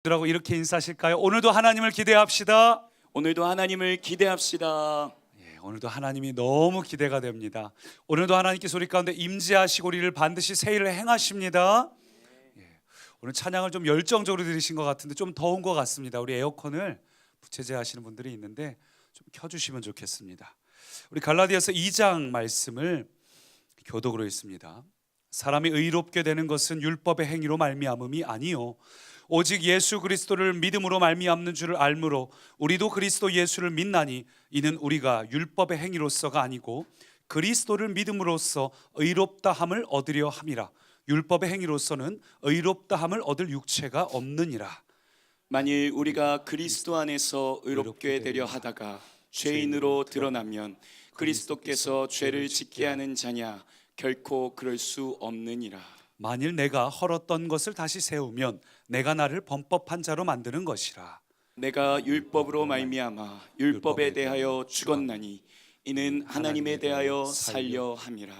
들하고 이렇게 인사하실까요? 오늘도 하나님을 기대합시다. 오늘도 하나님을 기대합시다. 오늘도 하나님이 너무 기대가 됩니다. 오늘도 하나님께서 우리 가운데 임재하시고 우리를 반드시 새 일을 행하십니다. 오늘 찬양을 좀 열정적으로 들으신 것 같은데 좀 더운 것 같습니다. 우리 에어컨을 부채질하시는 분들이 있는데 좀 켜주시면 좋겠습니다. 우리 갈라디아서 2장 말씀을 교독으로 읽습니다. 사람이 의롭게 되는 것은 율법의 행위로 말미암음이 아니요 오직 예수 그리스도를 믿음으로 말미암는 줄을 알므로 우리도 그리스도 예수를 믿나니 이는 우리가 율법의 행위로서가 아니고 그리스도를 믿음으로써 의롭다 함을 얻으려 함이라. 율법의 행위로서는 의롭다 함을 얻을 육체가 없느니라. 만일 우리가 그리스도 안에서 의롭게 되려 하다가 죄인으로 드러나면 그리스도께서 죄를 짓게 하는 자냐? 결코 그럴 수 없느니라. 만일 내가 헐었던 것을 다시 세우면 내가 나를 범법한 자로 만드는 것이라. 내가 율법으로 말미암아 율법에 대하여 죽었나니 이는 하나님에 대하여 살려 함이라.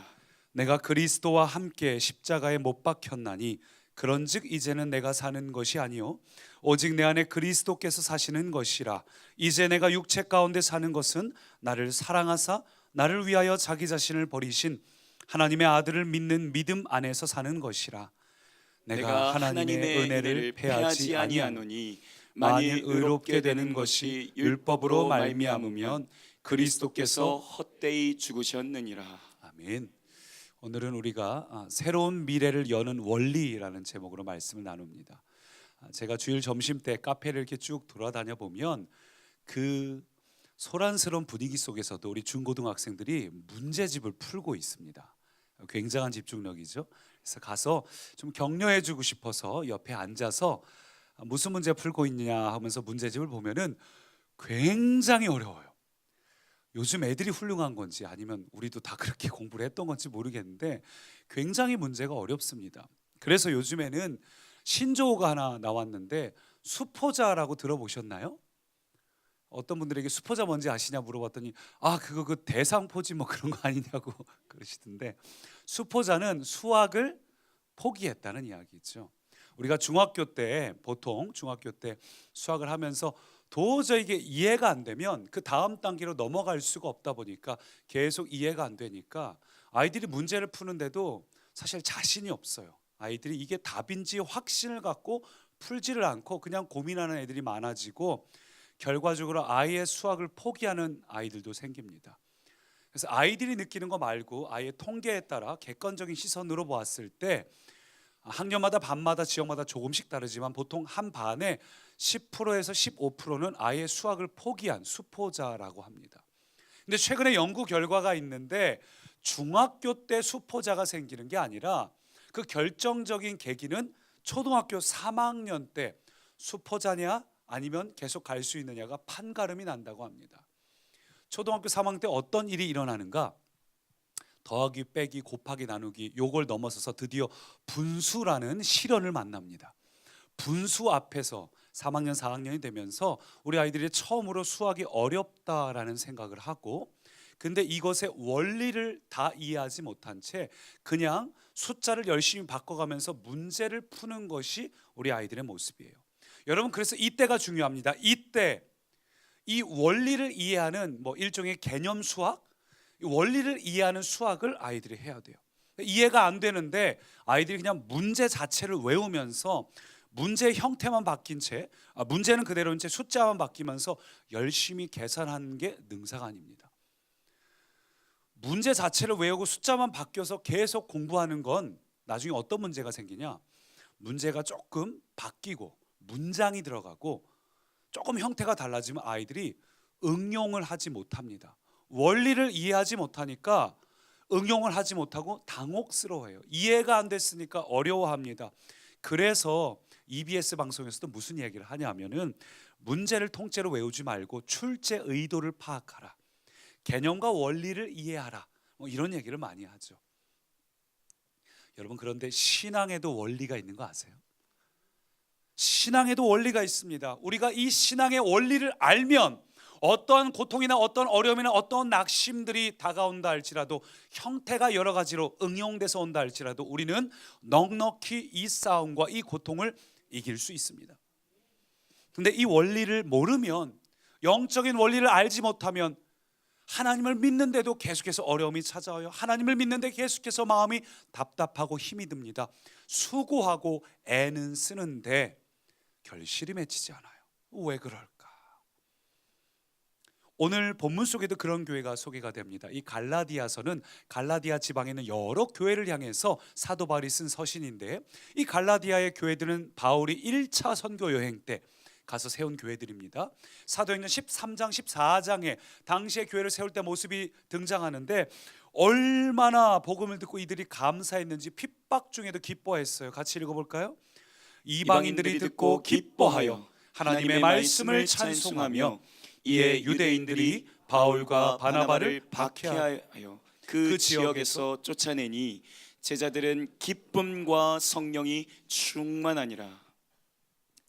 내가 그리스도와 함께 십자가에 못 박혔나니 그런즉 이제는 내가 사는 것이 아니요 오직 내 안에 그리스도께서 사시는 것이라. 이제 내가 육체 가운데 사는 것은 나를 사랑하사 나를 위하여 자기 자신을 버리신 하나님의 아들을 믿는 믿음 안에서 사는 것이라. 내가 하나님의 은혜를 패하지 아니하노니 만일 의롭게 되는 것이 율법으로 말미암으면 그리스도께서 헛되이 죽으셨느니라. 아멘. 오늘은 우리가 새로운 미래를 여는 원리라는 제목으로 말씀을 나눕니다. 제가 주일 점심 때 카페를 이렇게 쭉 돌아다녀 보면 그 소란스러운 분위기 속에서도 우리 중고등학생들이 문제집을 풀고 있습니다. 굉장한 집중력이죠. 그래서 가서 좀 격려해주고 싶어서 옆에 앉아서 무슨 문제 풀고 있냐 하면서 문제집을 보면은 굉장히 어려워요. 요즘 애들이 훌륭한 건지 아니면 우리도 다 그렇게 공부를 했던 건지 모르겠는데 굉장히 문제가 어렵습니다. 그래서 요즘에는 신조어가 하나 나왔는데 수포자라고 들어보셨나요? 어떤 분들에게 수포자 뭔지 아시냐 물어봤더니 그거 그 대상포지 뭐 그런 거 아니냐고 그러시던데, 수포자는 수학을 포기했다는 이야기죠. 우리가 중학교 때 보통 중학교 때 수학을 하면서 도저히 이게 이해가 안 되면 그 다음 단계로 넘어갈 수가 없다 보니까 계속 이해가 안 되니까 아이들이 문제를 푸는데도 사실 자신이 없어요. 아이들이 이게 답인지 확신을 갖고 풀지를 않고 그냥 고민하는 애들이 많아지고 결과적으로 아예 수학을 포기하는 아이들도 생깁니다. 그래서 아이들이 느끼는 거 말고 아예 통계에 따라 객관적인 시선으로 보았을 때 학년마다 반마다 지역마다 조금씩 다르지만 보통 한 반에 10%에서 15%는 아예 수학을 포기한 수포자라고 합니다. 근데 최근에 연구 결과가 있는데 중학교 때 수포자가 생기는 게 아니라 그 결정적인 계기는 초등학교 3학년 때 수포자냐 아니면 계속 갈 수 있느냐가 판가름이 난다고 합니다. 초등학교 3학년 때 어떤 일이 일어나는가? 더하기, 빼기, 곱하기, 나누기 요걸 넘어서서 드디어 분수라는 실현을 만납니다. 분수 앞에서 3학년, 4학년이 되면서 우리 아이들이 처음으로 수학이 어렵다라는 생각을 하고, 근데 이것의 원리를 다 이해하지 못한 채 그냥 숫자를 열심히 바꿔가면서 문제를 푸는 것이 우리 아이들의 모습이에요. 여러분, 그래서 이때가 중요합니다. 이때 이 원리를 이해하는 일종의 개념 수학, 이 원리를 이해하는 수학을 아이들이 해야 돼요. 이해가 안 되는데 아이들이 그냥 문제 자체를 외우면서 문제의 형태만 바뀐 채 문제는 그대로인 채 숫자만 바뀌면서 열심히 계산하는 게 능사가 아닙니다. 문제 자체를 외우고 숫자만 바뀌어서 계속 공부하는 건 나중에 어떤 문제가 생기냐? 문제가 조금 바뀌고 문장이 들어가고 조금 형태가 달라지면 아이들이 응용을 하지 못합니다. 원리를 이해하지 못하니까 응용을 하지 못하고 당혹스러워해요. 이해가 안 됐으니까 어려워합니다. 그래서 EBS 방송에서도 무슨 얘기를 하냐면은 문제를 통째로 외우지 말고 출제 의도를 파악하라, 개념과 원리를 이해하라, 이런 얘기를 많이 하죠. 여러분, 그런데 신앙에도 원리가 있는 거 아세요? 신앙에도 원리가 있습니다. 우리가 이 신앙의 원리를 알면 어떠한 고통이나 어떤 어려움이나 어떤 낙심들이 다가온다 할지라도, 형태가 여러 가지로 응용돼서 온다 할지라도 우리는 넉넉히 이 싸움과 이 고통을 이길 수 있습니다. 근데 이 원리를 모르면, 영적인 원리를 알지 못하면 하나님을 믿는데도 계속해서 어려움이 찾아와요. 하나님을 믿는데 계속해서 마음이 답답하고 힘이 듭니다. 수고하고 애는 쓰는데 결실이 맺히지 않아요. 왜 그럴까? 오늘 본문 속에도 그런 교회가 소개가 됩니다. 이 갈라디아서는 갈라디아 지방에 있는 여러 교회를 향해서 사도 바울이 쓴 서신인데, 이 갈라디아의 교회들은 바울이 1차 선교 여행 때 가서 세운 교회들입니다. 사도행전 13장 14장에 당시의 교회를 세울 때 모습이 등장하는데, 얼마나 복음을 듣고 이들이 감사했는지 핍박 중에도 기뻐했어요. 같이 읽어볼까요? 이방인들이 듣고 기뻐하여 하나님의 말씀을 찬송하며, 이에 유대인들이 바울과 바나바를 박해하여 그 지역에서 쫓아내니 제자들은 기쁨과 성령이 충만하니라.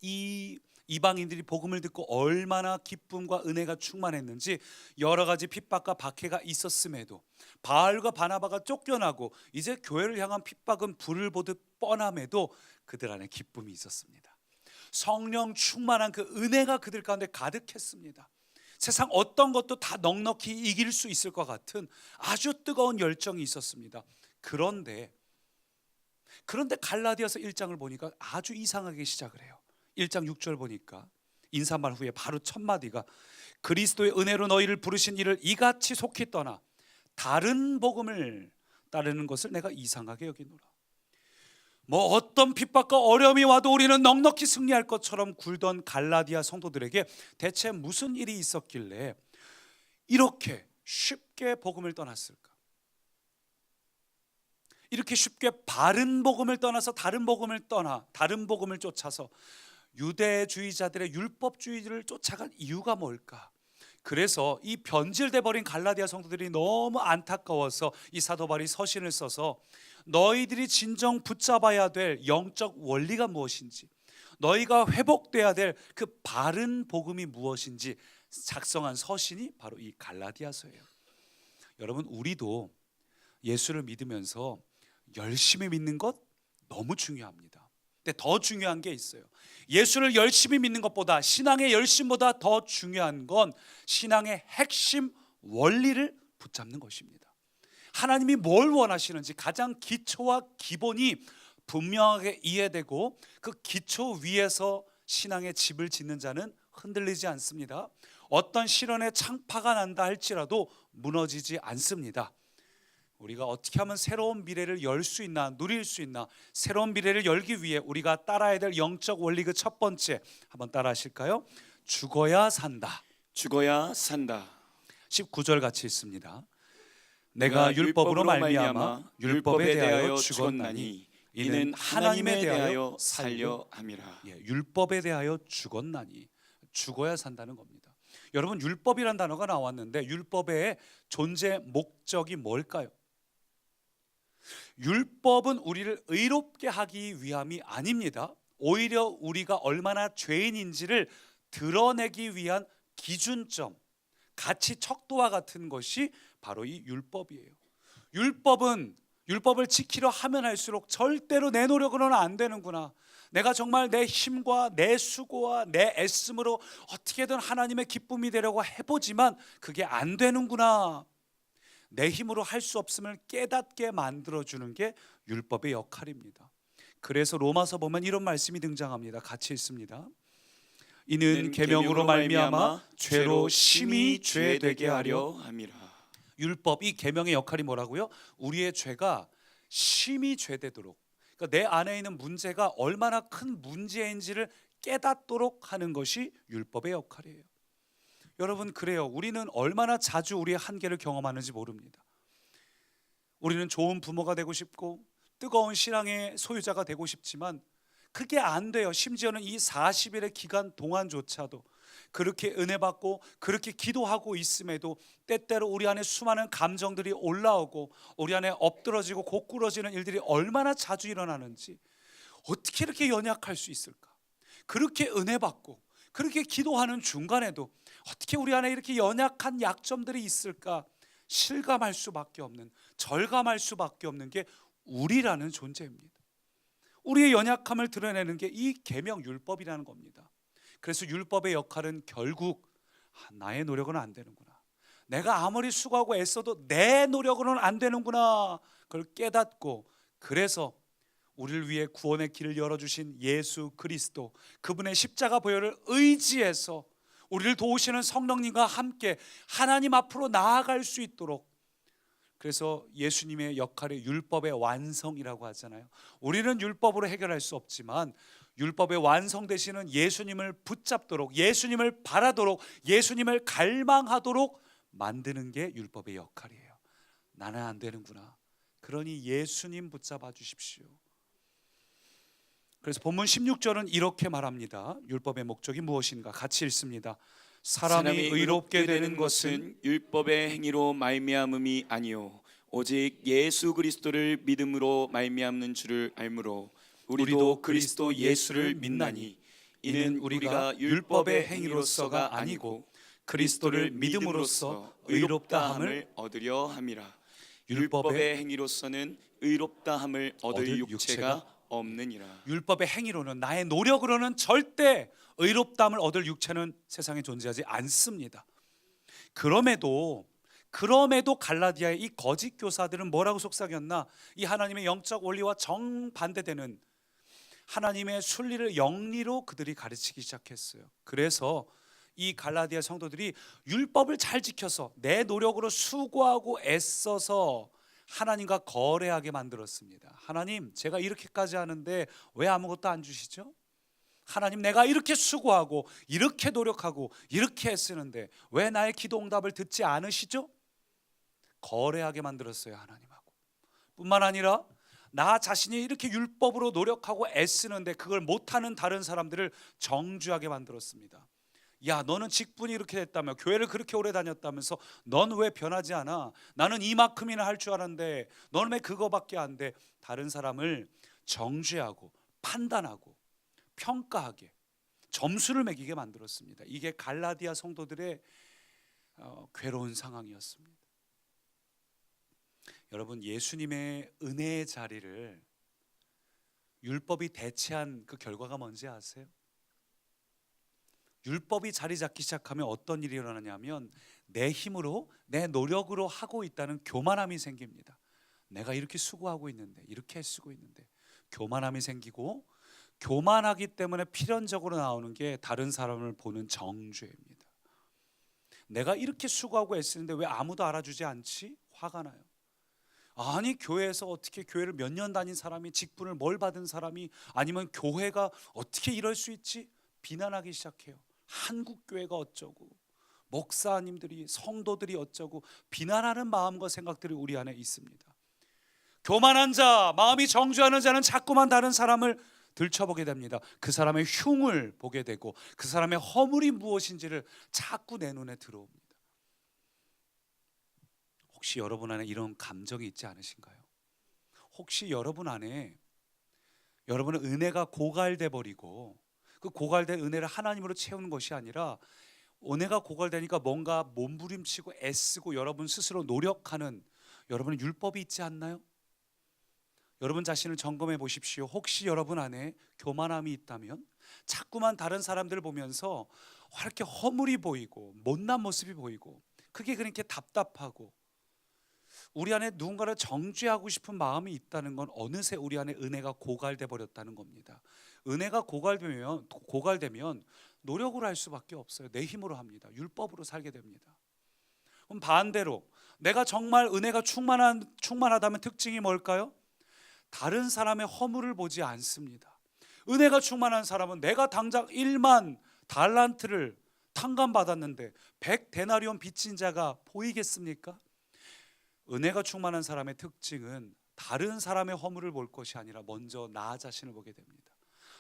이 이방인들이 복음을 듣고 얼마나 기쁨과 은혜가 충만했는지, 여러 가지 핍박과 박해가 있었음에도, 바울과 바나바가 쫓겨나고 이제 교회를 향한 핍박은 불을 보듯 뻔함에도 그들 안에 기쁨이 있었습니다. 성령 충만한 그 은혜가 그들 가운데 가득했습니다. 세상 어떤 것도 다 넉넉히 이길 수 있을 것 같은 아주 뜨거운 열정이 있었습니다. 그런데 갈라디아서 1장을 보니까 아주 이상하게 시작을 해요. 1장 6절 보니까 인사말 후에 바로 첫 마디가, 그리스도의 은혜로 너희를 부르신 이를 이같이 속히 떠나 다른 복음을 따르는 것을 내가 이상하게 여기노라. 뭐 어떤 핍박과 어려움이 와도 우리는 넉넉히 승리할 것처럼 굴던 갈라디아 성도들에게 대체 무슨 일이 있었길래 이렇게 쉽게 복음을 떠났을까? 이렇게 쉽게 바른 복음을 떠나서 다른 복음을 쫓아서 유대주의자들의 율법주의를 쫓아간 이유가 뭘까? 그래서 이 변질돼 버린 갈라디아 성도들이 너무 안타까워서 이 사도 바울이 서신을 써서 너희들이 진정 붙잡아야 될 영적 원리가 무엇인지, 너희가 회복돼야 될 그 바른 복음이 무엇인지 작성한 서신이 바로 이 갈라디아서예요. 여러분, 우리도 예수를 믿으면서 열심히 믿는 것 너무 중요합니다. 근데 더 중요한 게 있어요. 예수를 열심히 믿는 것보다, 신앙의 열심보다 더 중요한 건 신앙의 핵심 원리를 붙잡는 것입니다. 하나님이 뭘 원하시는지 가장 기초와 기본이 분명하게 이해되고 그 기초 위에서 신앙의 집을 짓는 자는 흔들리지 않습니다. 어떤 시련의 창파가 난다 할지라도 무너지지 않습니다. 우리가 어떻게 하면 새로운 미래를 열 수 있나, 누릴 수 있나, 새로운 미래를 열기 위해 우리가 따라야 될 영적 원리, 그 첫 번째 한번 따라 하실까요? 죽어야 산다. 죽어야 산다. 19절 같이 있습니다. 내가 율법으로 말미암아 율법에 대하여 죽었나니 이는 하나님에 대하여 살려 함이라. 율법에 대하여 죽었나니, 죽어야 산다는 겁니다. 여러분, 율법이란 단어가 나왔는데 율법의 존재 목적이 뭘까요? 율법은 우리를 의롭게 하기 위함이 아닙니다. 오히려 우리가 얼마나 죄인인지를 드러내기 위한 기준점, 가치 척도와 같은 것이 바로 이 율법이에요. 율법을 지키려 하면 할수록 절대로 내 노력으로는 안 되는구나, 내가 정말 내 힘과 내 수고와 내 애씀으로 어떻게든 하나님의 기쁨이 되려고 해보지만 그게 안 되는구나, 내 힘으로 할 수 없음을 깨닫게 만들어주는 게 율법의 역할입니다. 그래서 로마서 보면 이런 말씀이 등장합니다. 같이 읽습니다. 이는 계명으로 말미암아 죄로 심히 죄되게 하려 함이라. 율법, 이 계명의 역할이 뭐라고요? 우리의 죄가 심히 죄되도록, 그러니까 내 안에 있는 문제가 얼마나 큰 문제인지를 깨닫도록 하는 것이 율법의 역할이에요. 여러분, 그래요. 우리는 얼마나 자주 우리의 한계를 경험하는지 모릅니다. 우리는 좋은 부모가 되고 싶고 뜨거운 신앙의 소유자가 되고 싶지만 그게 안 돼요. 심지어는 이 40일의 기간 동안조차도 그렇게 은혜 받고 그렇게 기도하고 있음에도 때때로 우리 안에 수많은 감정들이 올라오고 우리 안에 엎드러지고 고꾸러지는 일들이 얼마나 자주 일어나는지, 어떻게 이렇게 연약할 수 있을까? 그렇게 은혜 받고 그렇게 기도하는 중간에도 어떻게 우리 안에 이렇게 연약한 약점들이 있을까? 실감할 수밖에 없는, 절감할 수밖에 없는 게 우리라는 존재입니다. 우리의 연약함을 드러내는 게 이 계명 율법이라는 겁니다. 그래서 율법의 역할은 결국 나의 노력은 안 되는구나, 내가 아무리 수고하고 애써도 내 노력으로는 안 되는구나, 그걸 깨닫고, 그래서 우리를 위해 구원의 길을 열어주신 예수 그리스도, 그분의 십자가 보혈을 의지해서 우리를 도우시는 성령님과 함께 하나님 앞으로 나아갈 수 있도록, 그래서 예수님의 역할이 율법의 완성이라고 하잖아요. 우리는 율법으로 해결할 수 없지만 율법의 완성 되시는 예수님을 붙잡도록, 예수님을 바라도록, 예수님을 갈망하도록 만드는 게 율법의 역할이에요. 나는 안 되는구나, 그러니 예수님 붙잡아 주십시오. 그래서 본문 16절은 이렇게 말합니다. 율법의 목적이 무엇인가 같이 읽습니다. 사람이 의롭게 되는 것은 율법의 행위로 말미암음이 아니요 오직 예수 그리스도를 믿음으로 말미암는 줄을 알므로 우리도 그리스도 예수를 믿나니 이는 우리가 율법의 행위로서가 아니고 그리스도를 믿음으로써 의롭다함을 얻으려 함이라. 율법의 행위로서는 의롭다함을 얻을 육체가 없느니라. 율법의 행위로는, 나의 노력으로는 절대 의롭다함을 얻을 육체는 세상에 존재하지 않습니다. 그럼에도 갈라디아의 이 거짓 교사들은 뭐라고 속삭였나? 이 하나님의 영적 원리와 정반대되는 하나님의 순리를 영리로 그들이 가르치기 시작했어요. 그래서 이 갈라디아 성도들이 율법을 잘 지켜서 내 노력으로 수고하고 애써서 하나님과 거래하게 만들었습니다. 하나님, 제가 이렇게까지 하는데 왜 아무것도 안 주시죠? 하나님, 내가 이렇게 수고하고 이렇게 노력하고 이렇게 애쓰는데 왜 나의 기도 응답을 듣지 않으시죠? 거래하게 만들었어요, 하나님하고. 뿐만 아니라 나 자신이 이렇게 율법으로 노력하고 애쓰는데 그걸 못하는 다른 사람들을 정죄하게 만들었습니다. 야, 너는 직분이 이렇게 됐다며, 교회를 그렇게 오래 다녔다면서 넌 왜 변하지 않아? 나는 이만큼이나 할 줄 아는데 너는 왜 그거밖에 안 돼? 다른 사람을 정죄하고 판단하고 평가하게, 점수를 매기게 만들었습니다. 이게 갈라디아 성도들의 괴로운 상황이었습니다. 여러분, 예수님의 은혜의 자리를 율법이 대체한 그 결과가 뭔지 아세요? 율법이 자리 잡기 시작하면 어떤 일이 일어나냐면 내 힘으로, 내 노력으로 하고 있다는 교만함이 생깁니다. 내가 이렇게 수고하고 있는데, 이렇게 애쓰고 있는데, 교만함이 생기고, 교만하기 때문에 필연적으로 나오는 게 다른 사람을 보는 정죄입니다. 내가 이렇게 수고하고 애쓰는데 왜 아무도 알아주지 않지? 화가 나요. 아니, 교회에서 어떻게, 교회를 몇 년 다닌 사람이, 직분을 뭘 받은 사람이, 아니면 교회가 어떻게 이럴 수 있지? 비난하기 시작해요. 한국 교회가 어쩌고, 목사님들이, 성도들이 어쩌고, 비난하는 마음과 생각들이 우리 안에 있습니다. 교만한 자, 마음이 정죄하는 자는 자꾸만 다른 사람을 들춰보게 됩니다. 그 사람의 흉을 보게 되고 그 사람의 허물이 무엇인지를 자꾸 내 눈에 들어옵니다. 혹시 여러분 안에 이런 감정이 있지 않으신가요? 혹시 여러분 안에, 여러분은 은혜가 고갈돼 버리고 그 고갈된 은혜를 하나님으로 채우는 것이 아니라 은혜가 고갈되니까 뭔가 몸부림치고 애쓰고 여러분 스스로 노력하는 여러분의 율법이 있지 않나요? 여러분 자신을 점검해 보십시오. 혹시 여러분 안에 교만함이 있다면, 자꾸만 다른 사람들을 보면서 이렇게 허물이 보이고 못난 모습이 보이고 그게 그렇게 답답하고 우리 안에 누군가를 정죄하고 싶은 마음이 있다는 건 어느새 우리 안에 은혜가 고갈돼 버렸다는 겁니다. 은혜가 고갈되면 노력으로 할 수밖에 없어요. 내 힘으로 합니다. 율법으로 살게 됩니다. 그럼 반대로 내가 정말 은혜가 충만하다면 특징이 뭘까요? 다른 사람의 허물을 보지 않습니다. 은혜가 충만한 사람은 내가 당장 1만 달란트를 탕감받았는데 100데나리온 빚진 자가 보이겠습니까? 은혜가 충만한 사람의 특징은 다른 사람의 허물을 볼 것이 아니라 먼저 나 자신을 보게 됩니다.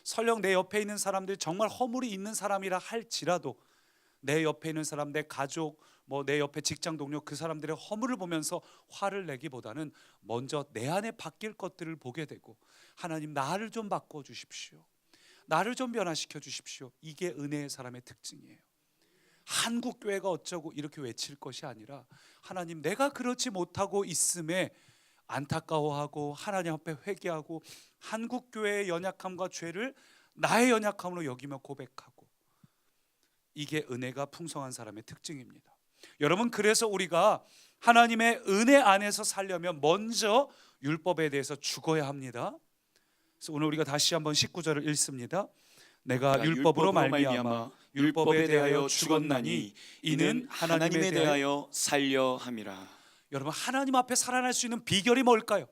설령 내 옆에 있는 사람들이 정말 허물이 있는 사람이라 할지라도 내 옆에 있는 사람, 내 가족, 내 옆에 직장 동료, 그 사람들의 허물을 보면서 화를 내기보다는 먼저 내 안에 바뀔 것들을 보게 되고, 하나님, 나를 좀 바꿔 주십시오, 나를 좀 변화시켜 주십시오. 이게 은혜의 사람의 특징이에요. 한국 교회가 어쩌고 이렇게 외칠 것이 아니라, 하나님, 내가 그렇지 못하고 있음에 안타까워하고 하나님 앞에 회개하고 한국 교회의 연약함과 죄를 나의 연약함으로 여기며 고백하고, 이게 은혜가 풍성한 사람의 특징입니다. 여러분, 그래서 우리가 하나님의 은혜 안에서 살려면 먼저 율법에 대해서 죽어야 합니다. 그래서 오늘 우리가 다시 한번 19절을 읽습니다. 내가 율법으로 말미암아 율법에 대하여 죽었나니 이는 하나님에 대하여 살려 함이라. 여러분, 하나님 앞에 살아날 수 있는 비결이 뭘까요?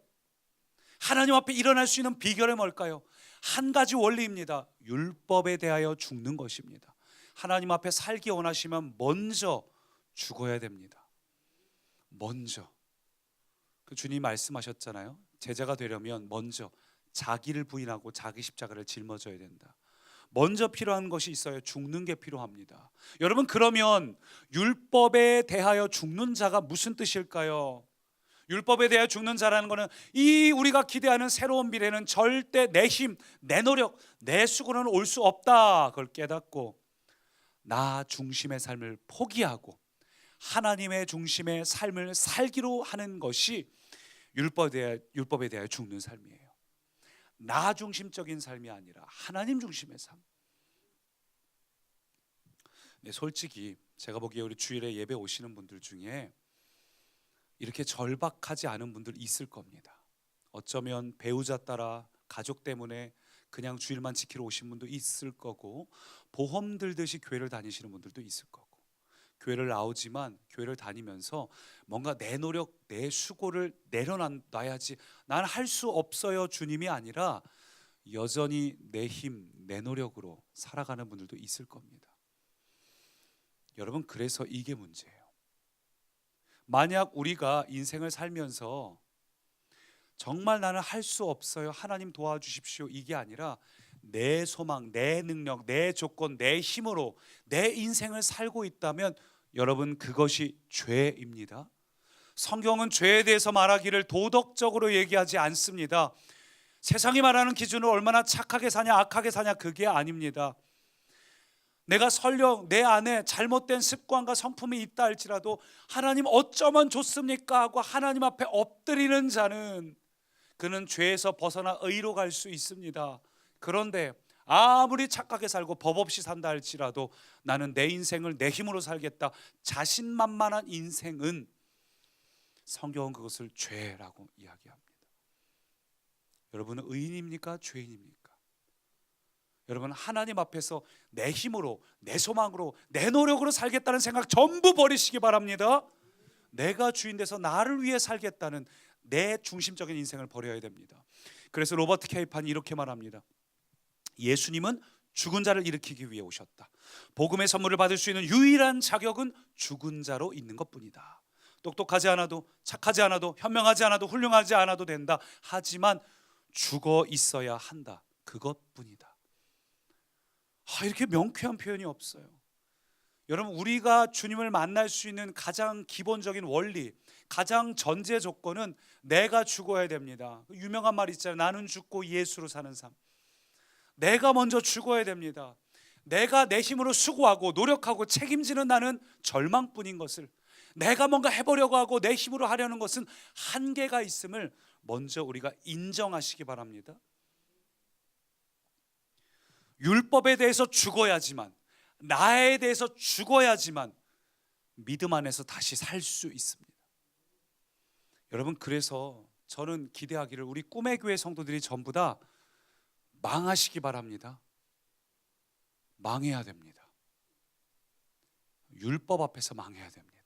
하나님 앞에 일어날 수 있는 비결이 뭘까요? 한 가지 원리입니다. 율법에 대하여 죽는 것입니다. 하나님 앞에 살기 원하시면 먼저 죽어야 됩니다. 먼저. 그 주님 말씀하셨잖아요. 제자가 되려면 먼저 자기를 부인하고 자기 십자가를 짊어져야 된다. 먼저 필요한 것이 있어요. 죽는 게 필요합니다. 여러분, 그러면 율법에 대하여 죽는 자가 무슨 뜻일까요? 율법에 대하여 죽는 자라는 것은 이 우리가 기대하는 새로운 미래는 절대 내 힘, 내 노력, 내 수고는 올 수 없다. 그걸 깨닫고 나 중심의 삶을 포기하고 하나님의 중심의 삶을 살기로 하는 것이 율법에 대하여 죽는 삶이에요. 나 중심적인 삶이 아니라 하나님 중심의 삶. 네, 솔직히 제가 보기에 우리 주일에 예배 오시는 분들 중에 이렇게 절박하지 않은 분들 있을 겁니다. 어쩌면 배우자 따라 가족 때문에 그냥 주일만 지키러 오신 분도 있을 거고, 보험 들듯이 교회를 다니시는 분들도 있을 거고, 교회를 나오지만 교회를 다니면서 뭔가 내 노력, 내 수고를 내려놔야지, 난 할 수 없어요 주님이 아니라 여전히 내 힘, 내 노력으로 살아가는 분들도 있을 겁니다. 여러분, 그래서 이게 문제예요. 만약 우리가 인생을 살면서 정말 나는 할 수 없어요, 하나님 도와주십시오, 이게 아니라 내 소망, 내 능력, 내 조건, 내 힘으로 내 인생을 살고 있다면 여러분, 그것이 죄입니다. 성경은 죄에 대해서 말하기를 도덕적으로 얘기하지 않습니다. 세상이 말하는 기준은 얼마나 착하게 사냐 악하게 사냐 그게 아닙니다. 내가 설령 내 안에 잘못된 습관과 성품이 있다 할지라도 하나님 어쩌면 좋습니까 하고 하나님 앞에 엎드리는 자는 그는 죄에서 벗어나 의로 갈 수 있습니다. 그런데 아무리 착하게 살고 법 없이 산다 할지라도 나는 내 인생을 내 힘으로 살겠다, 자신만만한 인생은 성경은 그것을 죄라고 이야기합니다. 여러분은 의인입니까? 죄인입니까? 여러분, 하나님 앞에서 내 힘으로, 내 소망으로, 내 노력으로 살겠다는 생각 전부 버리시기 바랍니다. 내가 주인 돼서 나를 위해 살겠다는 내 중심적인 인생을 버려야 됩니다. 그래서 로버트 케이판이 이렇게 말합니다. 예수님은 죽은 자를 일으키기 위해 오셨다. 복음의 선물을 받을 수 있는 유일한 자격은 죽은 자로 있는 것뿐이다. 똑똑하지 않아도, 착하지 않아도, 현명하지 않아도, 훌륭하지 않아도 된다. 하지만 죽어 있어야 한다. 그것뿐이다. 이렇게 명쾌한 표현이 없어요. 여러분, 우리가 주님을 만날 수 있는 가장 기본적인 원리, 가장 전제 조건은 내가 죽어야 됩니다. 유명한 말 있잖아요. 나는 죽고 예수로 사는 삶. 내가 먼저 죽어야 됩니다. 내가 내 힘으로 수고하고 노력하고 책임지는 나는 절망뿐인 것을, 내가 뭔가 해보려고 하고 내 힘으로 하려는 것은 한계가 있음을 먼저 우리가 인정하시기 바랍니다. 율법에 대해서 죽어야지만, 나에 대해서 죽어야지만 믿음 안에서 다시 살 수 있습니다. 여러분, 그래서 저는 기대하기를 우리 꿈의 교회 성도들이 전부 다 망하시기 바랍니다. 망해야 됩니다. 율법 앞에서 망해야 됩니다.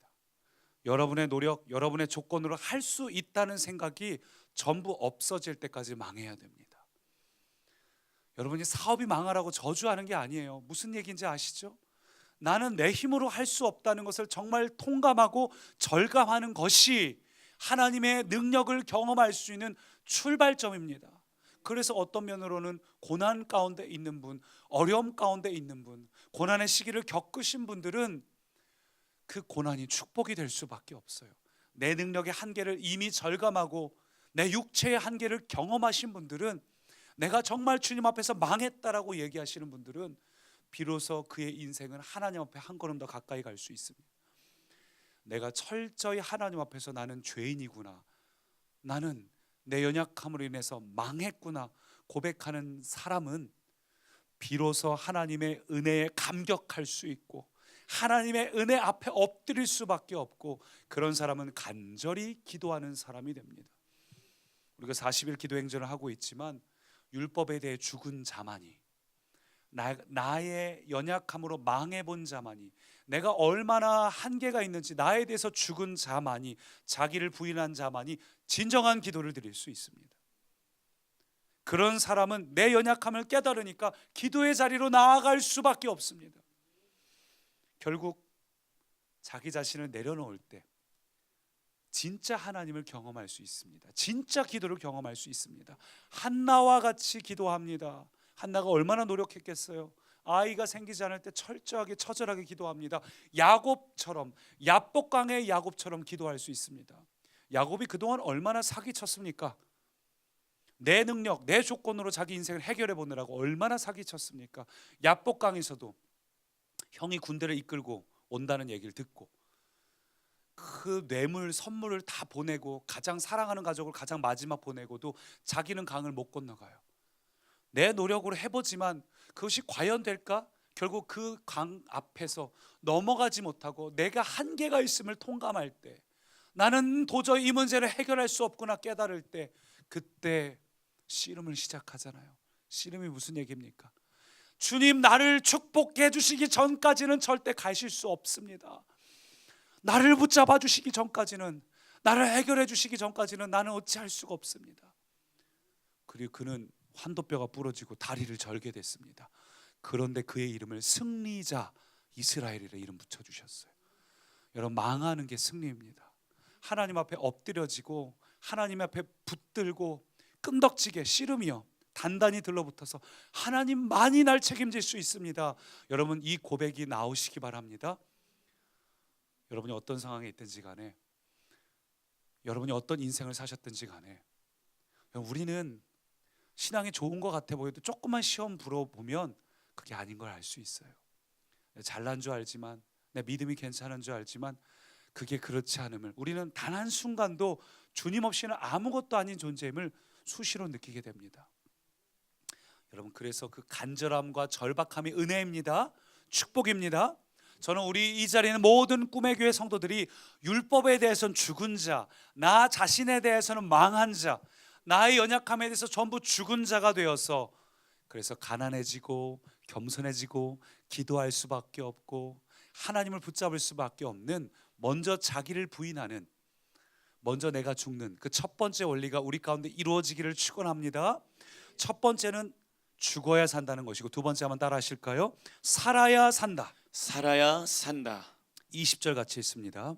여러분의 노력, 여러분의 조건으로 할 수 있다는 생각이 전부 없어질 때까지 망해야 됩니다. 여러분이 사업이 망하라고 저주하는 게 아니에요. 무슨 얘기인지 아시죠? 나는 내 힘으로 할 수 없다는 것을 정말 통감하고 절감하는 것이 하나님의 능력을 경험할 수 있는 출발점입니다. 그래서 어떤 면으로는 고난 가운데 있는 분, 어려움 가운데 있는 분, 고난의 시기를 겪으신 분들은 그 고난이 축복이 될 수밖에 없어요. 내 능력의 한계를 이미 절감하고 내 육체의 한계를 경험하신 분들은, 내가 정말 주님 앞에서 망했다라고 얘기하시는 분들은 비로소 그의 인생은 하나님 앞에 한 걸음 더 가까이 갈 수 있습니다. 내가 철저히 하나님 앞에서 나는 죄인이구나, 나는 내 연약함으로 인해서 망했구나 고백하는 사람은 비로소 하나님의 은혜에 감격할 수 있고 하나님의 은혜 앞에 엎드릴 수밖에 없고, 그런 사람은 간절히 기도하는 사람이 됩니다. 우리가 40일 기도행전을 하고 있지만 율법에 대해 죽은 자만이, 나의 연약함으로 망해본 자만이, 내가 얼마나 한계가 있는지 나에 대해서 죽은 자만이, 자기를 부인한 자만이 진정한 기도를 드릴 수 있습니다. 그런 사람은 내 연약함을 깨달으니까 기도의 자리로 나아갈 수밖에 없습니다. 결국 자기 자신을 내려놓을 때 진짜 하나님을 경험할 수 있습니다. 진짜 기도를 경험할 수 있습니다. 한나와 같이 기도합니다. 한나가 얼마나 노력했겠어요. 아이가 생기지 않을 때 철저하게 처절하게 기도합니다. 야곱처럼, 야복강의 야곱처럼 기도할 수 있습니다. 야곱이 그동안 얼마나 사기쳤습니까? 내 능력, 내 조건으로 자기 인생을 해결해 보느라고 얼마나 사기쳤습니까? 야복강에서도 형이 군대를 이끌고 온다는 얘기를 듣고 그 뇌물, 선물을 다 보내고 가장 사랑하는 가족을 가장 마지막 보내고도 자기는 강을 못 건너가요. 내 노력으로 해보지만 그것이 과연 될까? 결국 그 강 앞에서 넘어가지 못하고 내가 한계가 있음을 통감할 때, 나는 도저히 이 문제를 해결할 수 없구나 깨달을 때, 그때 씨름을 시작하잖아요. 씨름이 무슨 얘기입니까? 주님, 나를 축복해 주시기 전까지는 절대 가실 수 없습니다. 나를 붙잡아 주시기 전까지는, 나를 해결해 주시기 전까지는 나는 어찌할 수가 없습니다. 그리고 그는 환도뼈가 부러지고 다리를 절게 됐습니다. 그런데 그의 이름을 승리자 이스라엘이라 이름 붙여주셨어요. 여러분, 망하는 게 승리입니다. 하나님 앞에 엎드려지고 하나님 앞에 붙들고 끈덕지게 씨름이요 단단히 들러붙어서 하나님만이 날 책임질 수 있습니다. 여러분, 이 고백이 나오시기 바랍니다. 여러분이 어떤 상황에 있든지 간에, 여러분이 어떤 인생을 사셨든지 간에, 우리는 신앙이 좋은 것 같아 보여도 조금만 시험 불어보면 그게 아닌 걸 알 수 있어요. 잘난 줄 알지만, 내 믿음이 괜찮은 줄 알지만 그게 그렇지 않음을 우리는 단 한순간도 주님 없이는 아무것도 아닌 존재임을 수시로 느끼게 됩니다. 여러분, 그래서 그 간절함과 절박함이 은혜입니다. 축복입니다. 저는 우리 이 자리에 있는 모든 꿈의 교회 성도들이 율법에 대해서는 죽은 자, 나 자신에 대해서는 망한 자, 나의 연약함에 대해서 전부 죽은 자가 되어서, 그래서 가난해지고 겸손해지고 기도할 수밖에 없고 하나님을 붙잡을 수밖에 없는, 먼저 자기를 부인하는, 먼저 내가 죽는 그 첫 번째 원리가 우리 가운데 이루어지기를 축원합니다. 첫 번째는 죽어야 산다는 것이고, 두 번째 한번 따라 하실까요? 살아야 산다. 살아야 산다. 20절 같이 있습니다.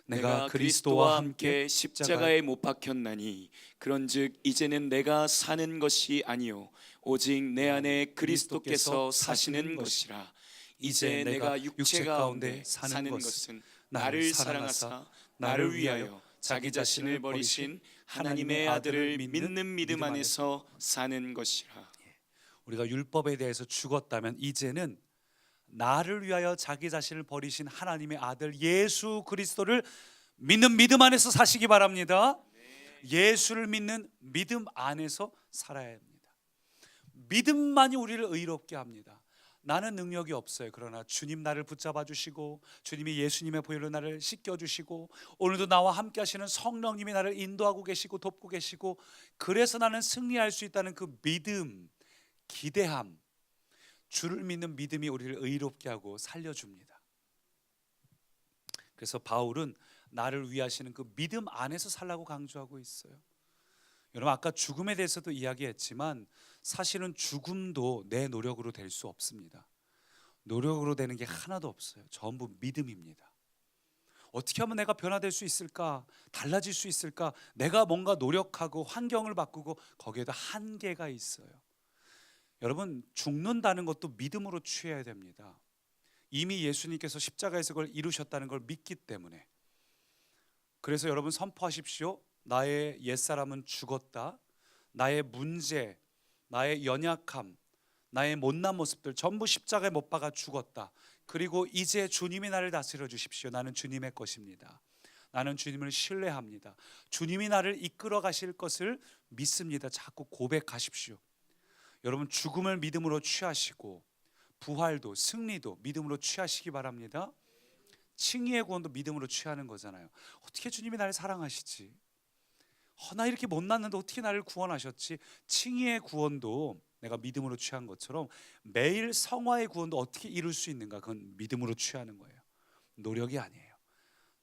내가 그리스도와 함께 십자가에 못 박혔나니 그런즉 이제는 내가 사는 것이 아니요 오직 내 안에 그리스도께서 사시는 것이라. 이제 내가 육체 가운데 사는 것은 나를 사랑하사 나를 위하여 자기 자신을 버리신 하나님의 아들을 믿는 믿음 안에서 사는 것이라. 우리가 율법에 대해서 죽었다면 이제는 나를 위하여 자기 자신을 버리신 하나님의 아들 예수 그리스도를 믿는 믿음 안에서 사시기 바랍니다. 예수를 믿는 믿음 안에서 살아야 합니다. 믿음만이 우리를 의롭게 합니다. 나는 능력이 없어요. 그러나 주님 나를 붙잡아 주시고, 주님이 예수님의 보혈로 나를 씻겨 주시고, 오늘도 나와 함께 하시는 성령님이 나를 인도하고 계시고 돕고 계시고, 그래서 나는 승리할 수 있다는 그 믿음, 기대함, 주를 믿는 믿음이 우리를 의롭게 하고 살려줍니다. 그래서 바울은 나를 위하시는 그 믿음 안에서 살라고 강조하고 있어요. 여러분, 아까 죽음에 대해서도 이야기했지만 사실은 죽음도 내 노력으로 될 수 없습니다. 노력으로 되는 게 하나도 없어요. 전부 믿음입니다. 어떻게 하면 내가 변화될 수 있을까? 달라질 수 있을까? 내가 뭔가 노력하고 환경을 바꾸고 거기에도 한계가 있어요. 여러분, 죽는다는 것도 믿음으로 취해야 됩니다. 이미 예수님께서 십자가에서 그걸 이루셨다는 걸 믿기 때문에. 그래서 여러분 선포하십시오. 나의 옛사람은 죽었다. 나의 문제, 나의 연약함, 나의 못난 모습들 전부 십자가에 못 박아 죽었다. 그리고 이제 주님이 나를 다스려 주십시오. 나는 주님의 것입니다. 나는 주님을 신뢰합니다. 주님이 나를 이끌어 가실 것을 믿습니다. 자꾸 고백하십시오. 여러분 죽음을 믿음으로 취하시고 부활도 승리도 믿음으로 취하시기 바랍니다. 칭의의 구원도 믿음으로 취하는 거잖아요. 어떻게 주님이 나를 사랑하시지? 나 이렇게 못났는데 어떻게 나를 구원하셨지? 칭의의 구원도 내가 믿음으로 취한 것처럼 매일 성화의 구원도 어떻게 이룰 수 있는가? 그건 믿음으로 취하는 거예요. 노력이 아니에요.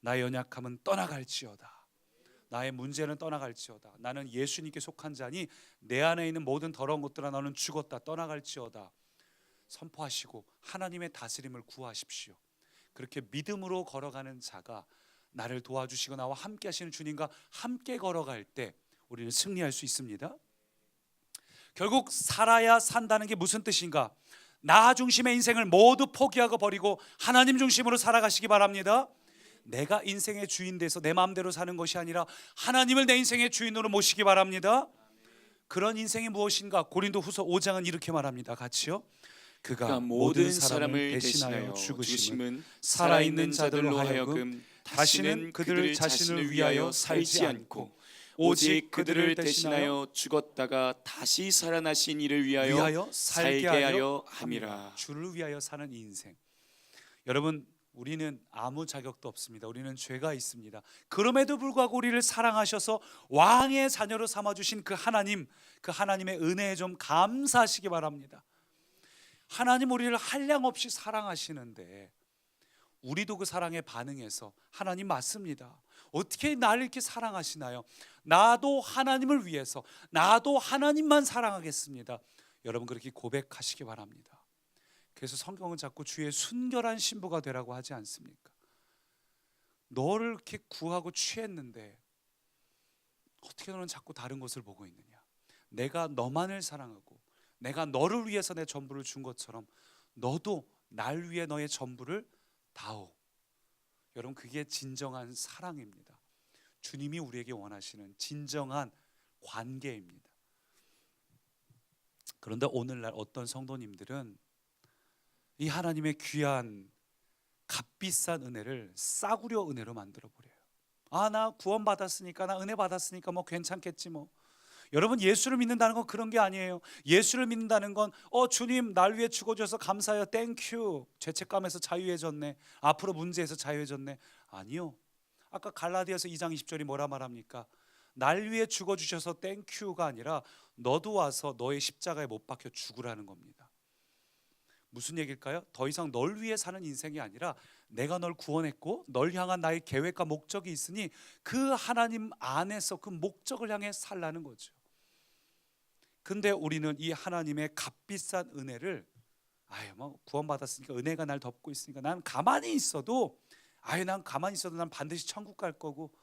나의 연약함은 떠나갈지어다. 나의 문제는 떠나갈지어다. 나는 예수님께 속한 자니 내 안에 있는 모든 더러운 것들아 너는 죽었다 떠나갈지어다 선포하시고 하나님의 다스림을 구하십시오. 그렇게 믿음으로 걸어가는 자가 나를 도와주시고 나와 함께 하시는 주님과 함께 걸어갈 때 우리는 승리할 수 있습니다. 결국 살아야 산다는 게 무슨 뜻인가? 나 중심의 인생을 모두 포기하고 버리고 하나님 중심으로 살아가시기 바랍니다. 내가 인생의 주인 돼서 내 마음대로 사는 것이 아니라 하나님을 내 인생의 주인으로 모시기 바랍니다. 그런 인생이 무엇인가? 고린도후서 5장은 이렇게 말합니다. 같이요. 그가 모든 사람을 대신하여 죽으심은 살아있는 자들로 하여금 다시는 그들 자신을 위하여 살지 않고 오직 그들을 대신하여 죽었다가 다시 살아나신 이를 위하여 살게 하려 함이라. 주를 위하여 사는 인생. 여러분, 우리는 아무 자격도 없습니다. 우리는 죄가 있습니다. 그럼에도 불구하고 우리를 사랑하셔서 왕의 자녀로 삼아주신 그 하나님, 그 하나님의 은혜에 좀 감사하시기 바랍니다. 하나님 우리를 한량없이 사랑하시는데 우리도 그 사랑에 반응해서 하나님 맞습니다. 어떻게 나를 이렇게 사랑하시나요? 나도 하나님을 위해서 나도 하나님만 사랑하겠습니다. 여러분 그렇게 고백하시기 바랍니다. 그래서 성경은 자꾸 주의 순결한 신부가 되라고 하지 않습니까? 너를 이렇게 구하고 취했는데 어떻게 너는 자꾸 다른 것을 보고 있느냐? 내가 너만을 사랑하고 내가 너를 위해서 내 전부를 준 것처럼 너도 날 위해 너의 전부를 다오. 여러분 그게 진정한 사랑입니다. 주님이 우리에게 원하시는 진정한 관계입니다. 그런데 오늘날 어떤 성도님들은 이 하나님의 귀한 값비싼 은혜를 싸구려 은혜로 만들어 버려요. 나 구원 받았으니까 나 은혜 받았으니까 뭐 괜찮겠지 뭐. 여러분 예수를 믿는다는 건 그런 게 아니에요. 예수를 믿는다는 건 주님 날 위해 죽어줘서 감사해요. 땡큐. 죄책감에서 자유해졌네. 앞으로 문제에서 자유해졌네. 아니요. 아까 갈라디아서 2장 20절이 뭐라 말합니까? 날 위해 죽어주셔서 땡큐가 아니라 너도 와서 너의 십자가에 못 박혀 죽으라는 겁니다. 무슨 얘기일까요? 더 이상 널 위해 사는 인생이 아니라 내가 널 구원했고 널 향한 나의 계획과 목적이 있으니 그 하나님 안에서 그 목적을 향해 살라는 거죠. 근데 우리는 이 하나님의 값비싼 은혜를 뭐 구원받았으니까 은혜가 날 덮고 있으니까 난 가만히 있어도 난 가만히 있어도 난 반드시 천국 갈 거고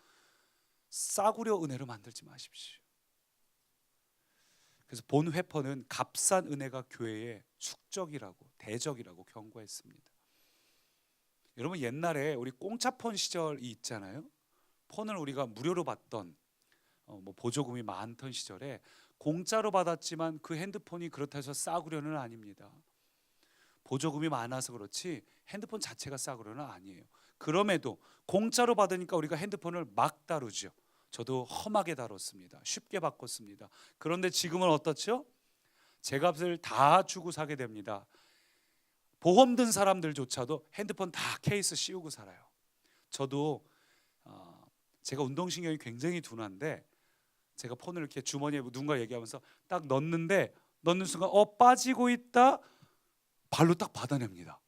싸구려 은혜로 만들지 마십시오. 그래서 본 회퍼는 값싼 은혜가 교회의 축적이라고 대적이라고 경고했습니다. 여러분 옛날에 우리 공짜폰 시절이 있잖아요. 폰을 우리가 무료로 받던 보조금이 많던 시절에 공짜로 받았지만 그 핸드폰이 그렇다 해서 싸구려는 아닙니다. 보조금이 많아서 그렇지 핸드폰 자체가 싸구려는 아니에요. 그럼에도 공짜로 받으니까 우리가 핸드폰을 막 다루죠. 저도 험하게 다뤘습니다. 쉽게 바꿨습니다. 그런데 지금은 어떻죠? 제값을 다 주고 사게 됩니다. 보험 든 사람들조차도 핸드폰 다 케이스 씌우고 살아요. 저도 제가 운동신경이 굉장히 둔한데 제가 폰을 이렇게 주머니에 누군가 얘기하면서 딱 넣는 순간 빠지고 있다 발로 딱 받아냅니다.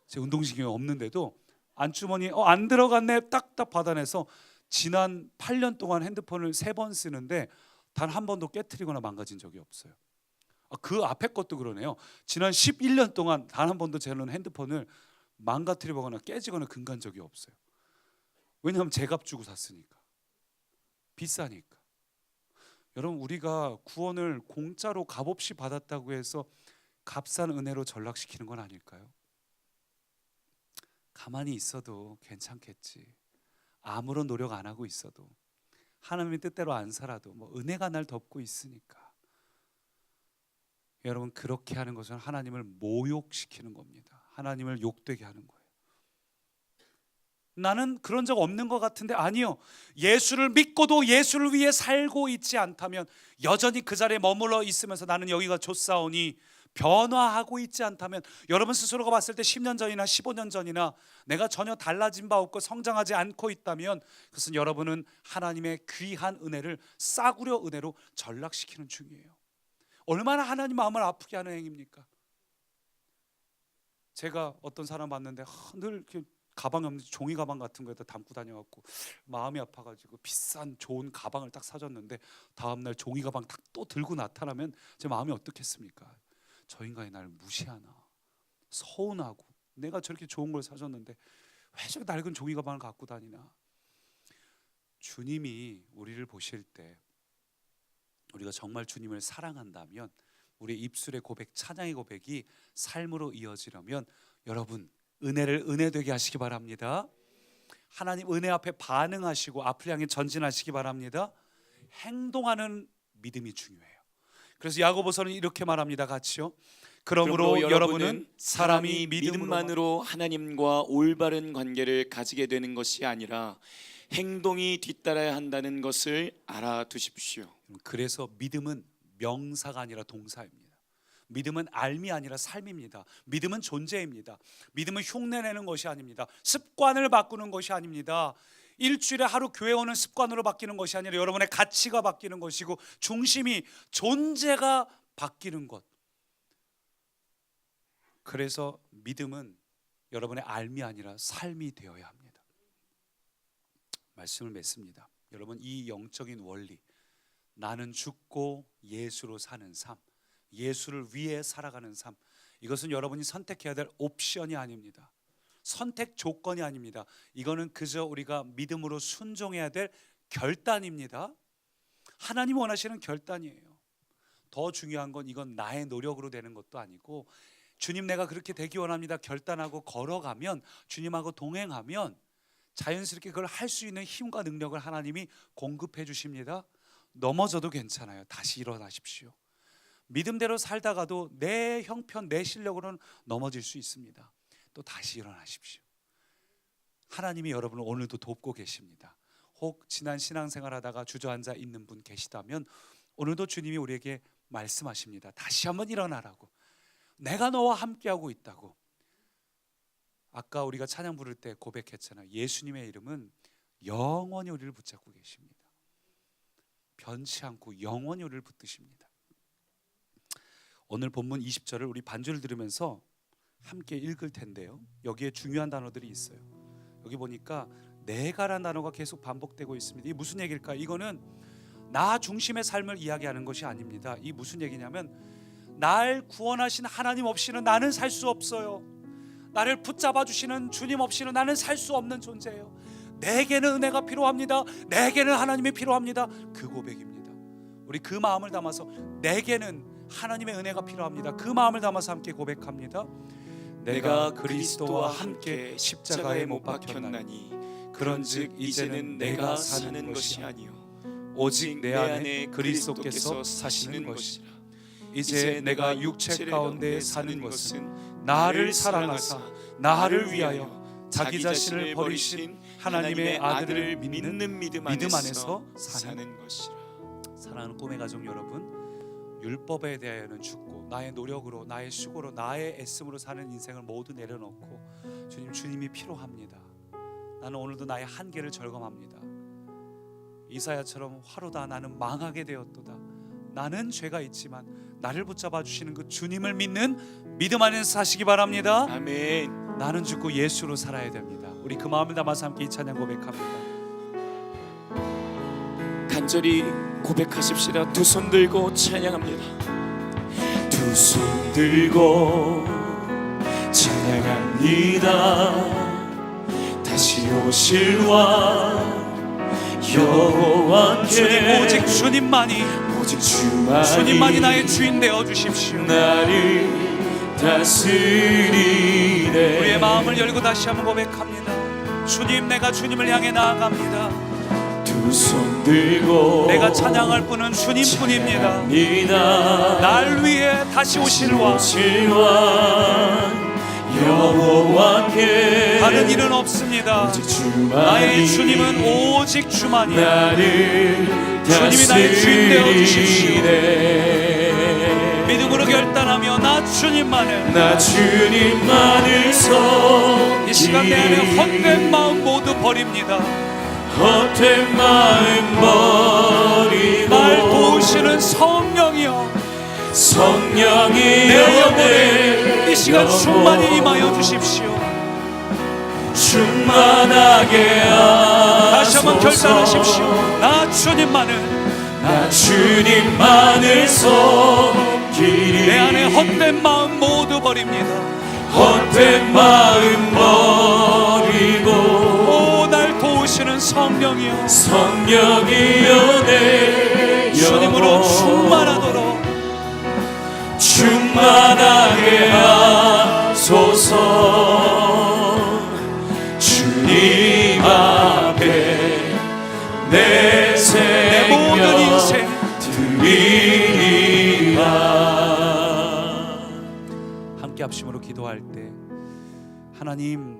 제 운동신경이 없는데도 안주머니에 안 들어갔네 딱딱 받아내서 지난 8년 동안 핸드폰을 3번 쓰는데 단 한 번도 깨트리거나 망가진 적이 없어요. 그 앞에 것도 그러네요. 지난 11년 동안 단 한 번도 저는 핸드폰을 망가뜨리거나 깨지거나 금간 적이 없어요. 왜냐하면 제값 주고 샀으니까. 비싸니까. 여러분 우리가 구원을 공짜로 값없이 받았다고 해서 값싼 은혜로 전락시키는 건 아닐까요? 가만히 있어도 괜찮겠지. 아무런 노력 안 하고 있어도 하나님의 뜻대로 안 살아도 은혜가 날 덮고 있으니까. 여러분 그렇게 하는 것은 하나님을 모욕시키는 겁니다. 하나님을 욕되게 하는 거예요. 나는 그런 적 없는 것 같은데, 아니요. 예수를 믿고도 예수를 위해 살고 있지 않다면, 여전히 그 자리에 머물러 있으면서 나는 여기가 좋사오니 변화하고 있지 않다면, 여러분 스스로가 봤을 때 10년 전이나 15년 전이나 내가 전혀 달라진 바 없고 성장하지 않고 있다면, 그것은 여러분은 하나님의 귀한 은혜를 싸구려 은혜로 전락시키는 중이에요. 얼마나 하나님 마음을 아프게 하는 행위입니까? 제가 어떤 사람 봤는데 늘 이렇게 가방이 없는 종이 가방 같은 거에다 담고 다녀갖고 마음이 아파가지고 비싼 좋은 가방을 딱 사줬는데, 다음날 종이 가방 딱 또 들고 나타나면 제 마음이 어떻겠습니까? 저 인간이 나를 무시하나, 서운하고, 내가 저렇게 좋은 걸 사줬는데 왜 저렇게 낡은 종이 가방을 갖고 다니나. 주님이 우리를 보실 때, 우리가 정말 주님을 사랑한다면 우리의 입술의 고백, 찬양의 고백이 삶으로 이어지려면 여러분 은혜를 은혜되게 하시기 바랍니다. 하나님 은혜 앞에 반응하시고 앞을 향해 전진하시기 바랍니다. 행동하는 믿음이 중요해요. 그래서 야고보서는 이렇게 말합니다. 같이요. 그러므로 여러분은 사람이 믿음만으로 하나님과 올바른 관계를 가지게 되는 것이 아니라 행동이 뒤따라야 한다는 것을 알아두십시오. 그래서 믿음은 명사가 아니라 동사입니다. 믿음은 알미 아니라 삶입니다. 믿음은 존재입니다. 믿음은 흉내내는 것이 아닙니다. 습관을 바꾸는 것이 아닙니다. 일주일에 하루 교회 오는 습관으로 바뀌는 것이 아니라 여러분의 가치가 바뀌는 것이고, 중심이, 존재가 바뀌는 것. 그래서 믿음은 여러분의 알미 아니라 삶이 되어야 합니다. 말씀을 맺습니다. 여러분, 이 영적인 원리, 나는 죽고 예수로 사는 삶, 예수를 위해 살아가는 삶, 이것은 여러분이 선택해야 될 옵션이 아닙니다. 선택 조건이 아닙니다. 이거는 그저 우리가 믿음으로 순종해야 될 결단입니다. 하나님 원하시는 결단이에요. 더 중요한 건 이건 나의 노력으로 되는 것도 아니고, 주님 내가 그렇게 되기 원합니다 결단하고 걸어가면, 주님하고 동행하면 자연스럽게 그걸 할 수 있는 힘과 능력을 하나님이 공급해 주십니다. 넘어져도 괜찮아요. 다시 일어나십시오. 믿음대로 살다가도 내 형편, 내 실력으로는 넘어질 수 있습니다. 또 다시 일어나십시오. 하나님이 여러분을 오늘도 돕고 계십니다. 혹 지난 신앙생활 하다가 주저앉아 있는 분 계시다면 오늘도 주님이 우리에게 말씀하십니다. 다시 한번 일어나라고. 내가 너와 함께하고 있다고. 아까 우리가 찬양 부를 때 고백했잖아요. 예수님의 이름은 영원히 우리를 붙잡고 계십니다. 변치 않고 영원히 우리를 붙드십니다. 오늘 본문 20절을 우리 반주를 들으면서 함께 읽을 텐데요, 여기에 중요한 단어들이 있어요. 여기 보니까 내가라는 단어가 계속 반복되고 있습니다. 이게 무슨 얘기일까? 이거는 나 중심의 삶을 이야기하는 것이 아닙니다. 이 무슨 얘기냐면, 날 구원하신 하나님 없이는 나는 살 수 없어요. 나를 붙잡아 주시는 주님 없이는 나는 살 수 없는 존재예요. 내게는 은혜가 필요합니다. 내게는 하나님이 필요합니다. 그 고백입니다. 우리 그 마음을 담아서 내게는 하나님의 은혜가 필요합니다. 그 마음을 담아서 함께 고백합니다. 내가 그리스도와 함께 십자가에 못 박혔나니 그런즉 이제는 내가 사는 것이 아니요 오직 내 안에 그리스도께서 사시는 것이라. 이제 내가 육체 가운데 사는 것은 나를 사랑하사 나를 위하여 자기 자신을 버리신 하나님의 아들을 믿는 믿음 안에서 사는 것이라. 사랑하는 꿈의 가족 여러분, 율법에 대하여는 죽고 나의 노력으로, 나의 수고로, 나의 애씀으로 사는 인생을 모두 내려놓고 주님이 필요합니다. 나는 오늘도 나의 한계를 절감합니다. 이사야처럼 화로다 나는 망하게 되었도다. 나는 죄가 있지만 나를 붙잡아 주시는 그 주님을 믿는 믿음 안에서 사시기 바랍니다. 아멘. 나는 죽고 예수로 살아야 됩니다. 우리 그 마음을 담아서 함께 이 찬양 고백합니다. 간절히 고백하십시다. 두 손 들고 찬양합니다. 두 손 들고 찬양합니다. 다시 오실 왕 여호와께. 주님, 오직 주님만이 주님만이 나의 주인 되어 주십시오. 나를 다스리네. 우리의 마음을 열고 다시 한번 고백합니다. 주님, 내가 주님을 향해 나아갑니다. 두 손 들고 내가 찬양할 분은 주님뿐입니다. 날 위해 다시 오실 왕 여호와께 다른 일은 없습니다. 나의 주님은 오직 주만이야. 나를 주님이 나의 주인 되어 주십시오. 다스리네. 믿음으로 결단하며 나 주님만을, 나 주님만을 이 시간 내 안에 섬기리. 헛된 마음 모두 버립니다. 헛된 마음 버리고 날 도우시는 성령이여, 성령이여 내 영혼에 이 시간 충만히 임하여 주십시오. 충만하게 다시 한번 하소서. 결단하십시오. 나 주님만을, 나 주님만을 섬기리. 내 안에 헛된 마음 모두 버립니다. 헛된 마음 버리고 오, 날 도우시는 성령이여, 성령이여 내 주님으로 영혼 충만하도록 충만하게 하소서. 주님 앞에 내 내 모든 인생 생명 드리리라. 함께 합심으로 기도할 때, 하나님,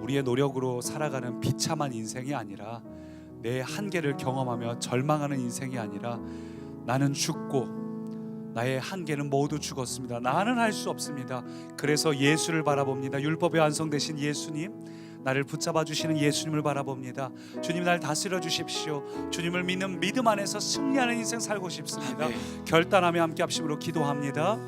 우리의 노력으로 살아가는 비참한 인생이 아니라, 내 한계를 경험하며 절망하는 인생이 아니라, 나는 죽고 나의 한계는 모두 죽었습니다. 나는 할 수 없습니다. 그래서 예수를 바라봅니다. 율법에 완성되신 예수님, 나를 붙잡아 주시는 예수님을 바라봅니다. 주님, 날 다스려 주십시오. 주님을 믿는 믿음 안에서 승리하는 인생 살고 싶습니다. 아멘. 결단하며 함께 합심으로 기도합니다.